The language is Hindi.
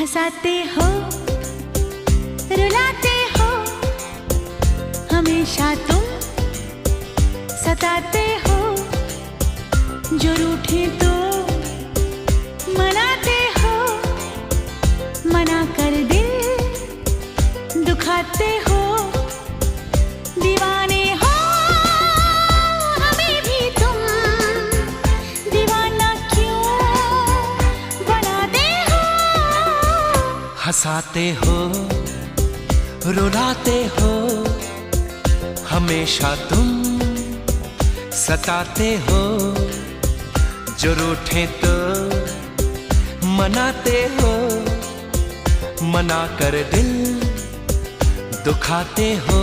हंसाते हो, रुलाते हो, हमेशा तुम सताते हो। जो रूठे तो मनाते हो, मना कर दिल दुखाते हो। दीवाने हो हमें भी तुम, दीवाना क्यों बनाते हो। हंसाते हो, रुलाते हो, हमेशा तुम सताते हो। जो रूठे तो मनाते हो, मना कर दिल दुखाते हो।